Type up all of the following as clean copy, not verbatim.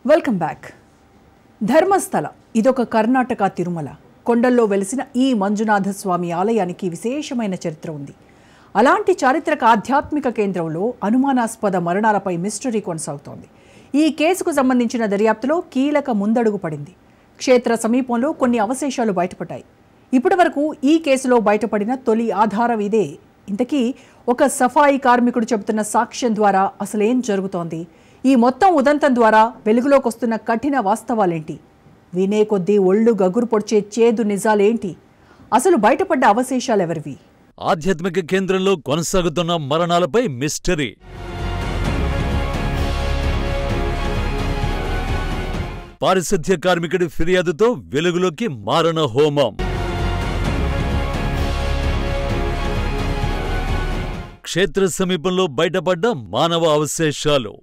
Welcome back. Dharmasthala ఇదొక కర్ణాటక తిరుమల. కొండల్లో వెలిసిన ఈ మంజునాథ స్వామి ఆలయానికి విశేషమైన చరిత్ర ఉంది. అలాంటి చారిత్రక ఆధ్యాత్మిక కేంద్రంలో అనుమానాస్పద మరణాలపై మిస్టరీ కొనసాగుతోంది. ఈ కేసుకు సంబంధించిన దర్యాప్తులో కీలక ముందడుగు పడింది. క్షేత్ర సమీపంలో కొన్ని అవశేషాలు బయటపడ్డాయి. ఇప్పటివరకు ఈ కేసులో బయటపడిన తొలి ఆధారం ఇదే. ఇంతకీ ఒక సఫాయి కార్మికుడు చెబుతున్న సాక్ష్యం ద్వారా అసలేం జరుగుతోంది? ఈ మొత్తం ఉదంతం ద్వారా వెలుగులోకి వస్తున్న కఠిన వాస్తవాలేంటి? వినే కొద్దీ ఒళ్ళు గగురు పొడిచే చేదు నిజాలేంటి? అసలు బయటపడ్డ అవశేషాలెవరివి? ఆధ్యాత్మిక కేంద్రంలో కొనసాగుతున్న మరణాలపై మిస్టరీ. పారిశుద్ధ్య కార్మికుడి ఫిర్యాదుతో వెలుగులోకి మారణ హోమం. క్షేత్ర సమీపంలో బయటపడ్డ మానవ అవశేషాలు.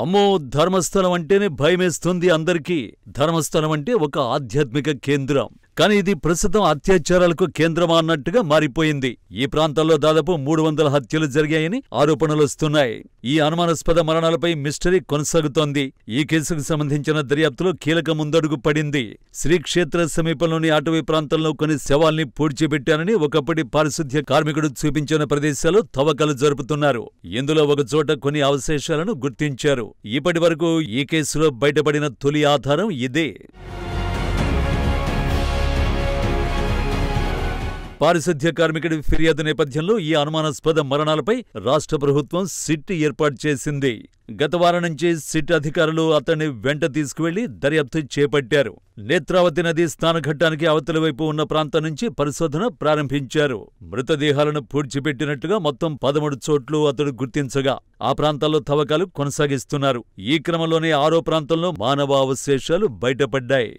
అమ్మో, ధర్మస్థలం అంటేనే భయమేస్తుంది అందరికీ. ధర్మస్థలం అంటే ఒక ఆధ్యాత్మిక కేంద్రం. కానీ ఇది ప్రస్తుతం అత్యాచారాలకు కేంద్రమా అన్నట్టుగా మారిపోయింది. ఈ ప్రాంతాల్లో దాదాపు 300 హత్యలు జరిగాయని ఆరోపణలు వస్తున్నాయి. ఈ అనుమానాస్పద మరణాలపై మిస్టరీ కొనసాగుతోంది. ఈ కేసుకు సంబంధించిన దర్యాప్తులో కీలక ముందడుగు పడింది. శ్రీక్షేత్ర సమీపంలోని అటవీ ప్రాంతంలో కొన్ని శవాల్ని పూడ్చిపెట్టారని ఒకప్పటి పారిశుద్ధ్య కార్మికుడు చూపించిన ప్రదేశాలు తవ్వకాలు జరుపుతున్నారు. ఇందులో ఒకచోట కొన్ని అవశేషాలను గుర్తించారు. ఇప్పటి వరకు ఈ కేసులో బయటపడిన తొలి ఆధారం ఇదే. పారిశుద్ధ్య కార్మికుడి ఫిర్యాదు నేపథ్యంలో ఈ అనుమానాస్పద మరణాలపై రాష్ట్ర ప్రభుత్వం సిట్ ఏర్పాటు చేసింది. గత వారం నుంచి సిట్ అధికారులు అతన్ని వెంట తీసుకువెళ్లి దర్యాప్తు చేపట్టారు. నేత్రావతి నది స్నానఘట్టానికి అవతలి వైపు ఉన్న ప్రాంతం నుంచి పరిశోధన ప్రారంభించారు. మృతదేహాలను పూడ్చిపెట్టినట్టుగా మొత్తం 13 చోట్లు అతడు గుర్తించగా ఆ ప్రాంతాల్లో తవ్వకాలు కొనసాగిస్తున్నారు. ఈ క్రమంలోనే 6వ ప్రాంతంలో మానవ అవశేషాలు బయటపడ్డాయి.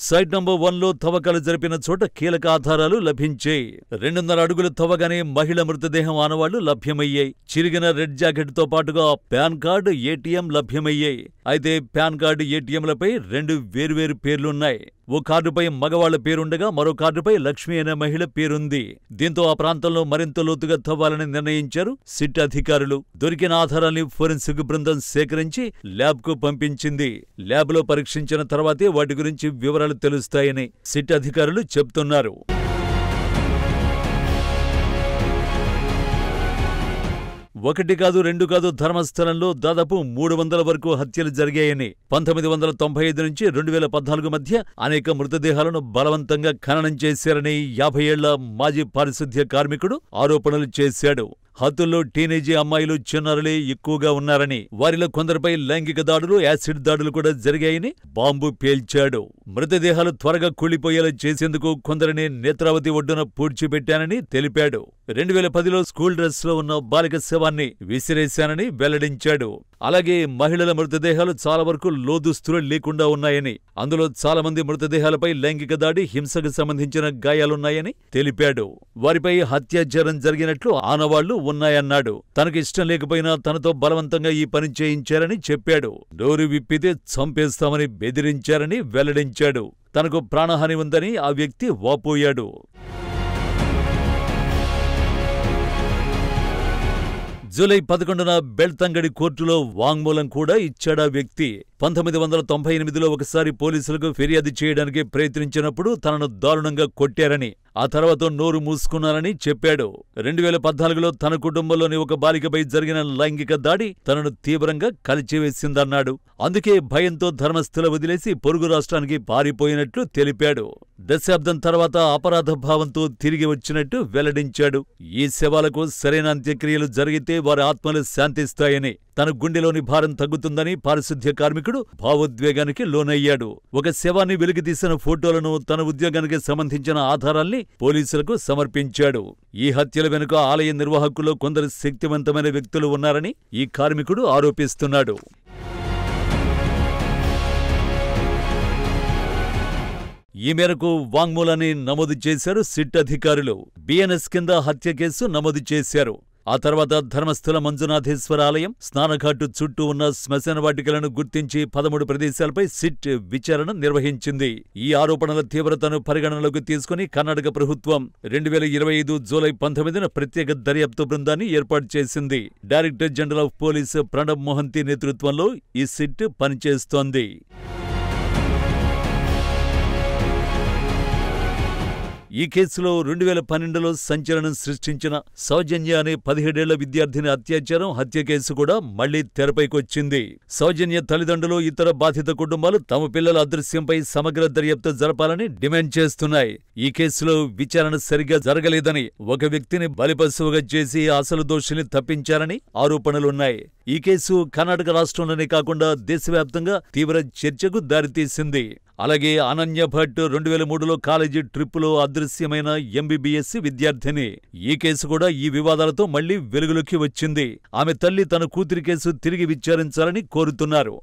సైట్ నంబర్ 1లో తవ్వకాలు జరిపిన చోట కీలక ఆధారాలు లభించాయి. 2.5 అడుగులు తవ్వగానే మహిళ మృతదేహం ఆనవాళ్లు లభ్యమయ్యాయి. చిరిగిన రెడ్ జాకెట్తో పాటుగా పాన్ కార్డు, ఏటీఎం లభ్యమయ్యాయి. అయితే పాన్ కార్డు, ఏటీఎంలపై 2 వేర్వేరు పేర్లున్నాయి. ఓ కార్డుపై మగవాళ్ల పేరుండగా మరో కార్డుపై లక్ష్మి అనే మహిళ పేరుంది. దీంతో ఆ ప్రాంతంలో మరింత లోతుగా తవ్వాలని నిర్ణయించారు సిట్ అధికారులు. దొరికిన ఆధారాల్ని ఫోరెన్సిక్ బృందం సేకరించి ల్యాబ్కు పంపించింది. ల్యాబ్లో పరీక్షించిన తర్వాతే వాటి గురించి వివరాలు తెలుస్తాయని సిట్ అధికారులు చెబుతున్నారు. ఒకటి కాదు, 2 కాదు, ధర్మస్థలంలో దాదాపు 300 వరకు హత్యలు జరిగాయని, 1995 నుంచి 2014 మధ్య అనేక మృతదేహాలను బలవంతంగా ఖననం చేశారని 50 ఏళ్ల మాజీ పారిశుద్ధ్య కార్మికుడు ఆరోపణలు చేశాడు. హత్యల్లో టీనేజీ అమ్మాయిలు, చిన్నారులే ఎక్కువగా ఉన్నారని, వారిలో కొందరిపై లైంగిక దాడులు, యాసిడ్ దాడులు కూడా జరిగాయని బాంబు పేల్చాడు. మృతదేహాలు త్వరగా కూలిపోయేలా చేసేందుకు కొందరిని నేత్రావతి ఒడ్డున పూడ్చిపెట్టానని తెలిపాడు. 2010లో స్కూల్ డ్రెస్ లో ఉన్న బాలిక శవాన్ని విసిరేశానని వెల్లడించాడు. అలాగే మహిళల మృతదేహాలు చాలా వరకు లోదుస్తులు లేకుండా ఉన్నాయని, అందులో చాలా మంది మృతదేహాలపై లైంగిక దాడి, హింసకు సంబంధించిన గాయాలున్నాయని తెలిపాడు. వారిపై హత్యాచారం జరిగినట్లు ఆనవాళ్లు ఉన్నాయన్నాడు. తనకు ఇష్టం లేకపోయినా తనతో బలవంతంగా ఈ పని చేయించారని చెప్పాడు. నోరు విప్పితే చంపేస్తామని బెదిరించారని వెల్లడించాడు. తనకు ప్రాణహాని ఉందని ఆ వ్యక్తి వాపోయాడు. జూలై 11న బెళ్తంగడి కోర్టులో వాంగ్మూలం కూడా ఇచ్చాడా వ్యక్తి. 1998లో ఒకసారి పోలీసులకు ఫిర్యాదు చేయడానికి ప్రయత్నించినప్పుడు తనను దారుణంగా కొట్టారని, ఆ తర్వాత నోరు మూసుకున్నారని చెప్పాడు. 2014లో తన కుటుంబంలోని ఒక బాలికపై జరిగిన లైంగిక దాడి తనను తీవ్రంగా కలిచివేసిందన్నాడు. అందుకే భయంతో ధర్మస్థల వదిలేసి పొరుగు రాష్ట్రానికి పారిపోయినట్లు తెలిపాడు. దశాబ్దం తర్వాత అపరాధ భావంతో తిరిగి వచ్చినట్టు వెల్లడించాడు. ఈ శవాలకు సరైన అంత్యక్రియలు జరిగితే వారి ఆత్మలు శాంతిస్తాయని, తన గుండెలోని భారం తగ్గుతుందని పారిశుద్ధ్య కార్మికుడు భావోద్వేగానికి లోనయ్యాడు. ఒక శవాన్ని వెలికితీసిన ఫోటోలను, తన ఉద్యోగానికి సంబంధించిన ఆధారాల్ని పోలీసులకు సమర్పించాడు. ఈ హత్యల వెనుక ఆలయ నిర్వాహకుల్లో కొందరు శక్తివంతమైన వ్యక్తులు ఉన్నారని ఈ కార్మికుడు ఆరోపిస్తున్నాడు. ఈ మేరకు వాంగ్మూలాన్ని నమోదు చేశారు సిట్ అధికారులు. బిఎన్ఎస్ కింద హత్య కేసు నమోదు చేశారు. ఆ తర్వాత ధర్మస్థల మంజునాథేశ్వర ఆలయం, స్నానఘాటు చుట్టూ ఉన్న శ్మశాన వాటికలను గుర్తించి 13 ప్రదేశాలపై సిట్ విచారణ నిర్వహించింది. ఈ ఆరోపణల తీవ్రతను పరిగణనలోకి తీసుకుని కర్ణాటక ప్రభుత్వం 2025 జూలై 19న ప్రత్యేక దర్యాప్తు బృందాన్ని ఏర్పాటు చేసింది. Director general of police Pranab Mohanty నేతృత్వంలో ఈ సిట్ పనిచేస్తోంది. ఈ కేసులో 2012లో సంచలనం సృష్టించిన సౌజన్య అనే 17 ఏళ్ల విద్యార్థిని అత్యాచారం, హత్య కేసు కూడా మళ్లీ తెరపైకొచ్చింది. సౌజన్య తల్లిదండ్రులు, ఇతర బాధిత కుటుంబాలు తమ పిల్లల అదృశ్యంపై సమగ్ర దర్యాప్తు జరపాలని డిమాండ్ చేస్తున్నాయి. ఈ కేసులో విచారణ సరిగ్గా జరగలేదని, ఒక వ్యక్తిని బలిపశువుగా చేసి అసలు దోషుల్ని తప్పించారని ఆరోపణలున్నాయి. ఈ కేసు కర్ణాటక రాష్ట్రంలోనే కాకుండా దేశవ్యాప్తంగా తీవ్ర చర్చకు దారితీసింది. అలాగే అనన్య భట్ 2003లో కాలేజీ ట్రిప్పులో అదృశ్యమైన ఎంబీబీఎస్ విద్యార్థిని. ఈ కేసు కూడా ఈ వివాదాలతో మళ్లీ వెలుగులోకి వచ్చింది. ఆమె తల్లి తన కూతురి కేసు తిరిగి విచారించాలని కోరుతున్నారు.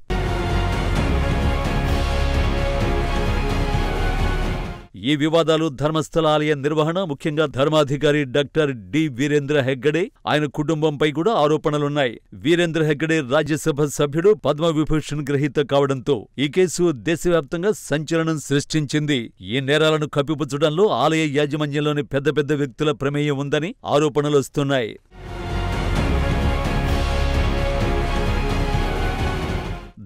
ఈ వివాదాలు ధర్మస్థల ఆలయ నిర్వహణ, ముఖ్యంగా ధర్మాధికారి డాక్టర్ డి వీరేంద్ర హెగ్గడే, ఆయన కుటుంబంపై కూడా ఆరోపణలున్నాయి. వీరేంద్ర హెగ్గడే రాజ్యసభ సభ్యుడు, పద్మవిభూషణ్ గ్రహీత కావడంతో ఈ కేసు దేశవ్యాప్తంగా సంచలనం సృష్టించింది. ఈ నేరాలను కప్పిపుచ్చడంలో ఆలయ యాజమాన్యంలోని పెద్ద పెద్ద వ్యక్తుల ప్రమేయం ఉందని ఆరోపణలొస్తున్నాయి.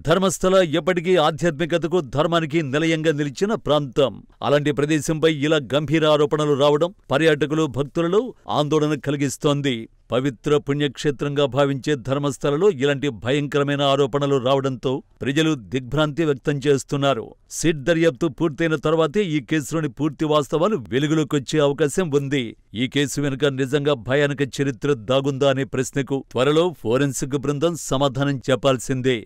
ధర్మస్థల ఎప్పటికీ ఆధ్యాత్మికతకు, ధర్మానికి నిలయంగా నిలిచిన ప్రాంతం. అలాంటి ప్రదేశంపై ఇలా గంభీర ఆరోపణలు రావడం పర్యాటకులు, భక్తులలో ఆందోళన కలిగిస్తోంది. పవిత్ర పుణ్యక్షేత్రంగా భావించే ధర్మస్థలలో ఇలాంటి భయంకరమైన ఆరోపణలు రావడంతో ప్రజలు దిగ్భ్రాంతి వ్యక్తం చేస్తున్నారు. సిట్ దర్యాప్తు పూర్తయిన తర్వాతే ఈ కేసులోని పూర్తి వాస్తవాలు వెలుగులోకొచ్చే అవకాశం ఉంది. ఈ కేసు వెనుక నిజంగా భయానక చరిత్ర దాగుందా అనే ప్రశ్నకు త్వరలో ఫోరెన్సిక్ బృందం సమాధానం చెప్పాల్సిందే.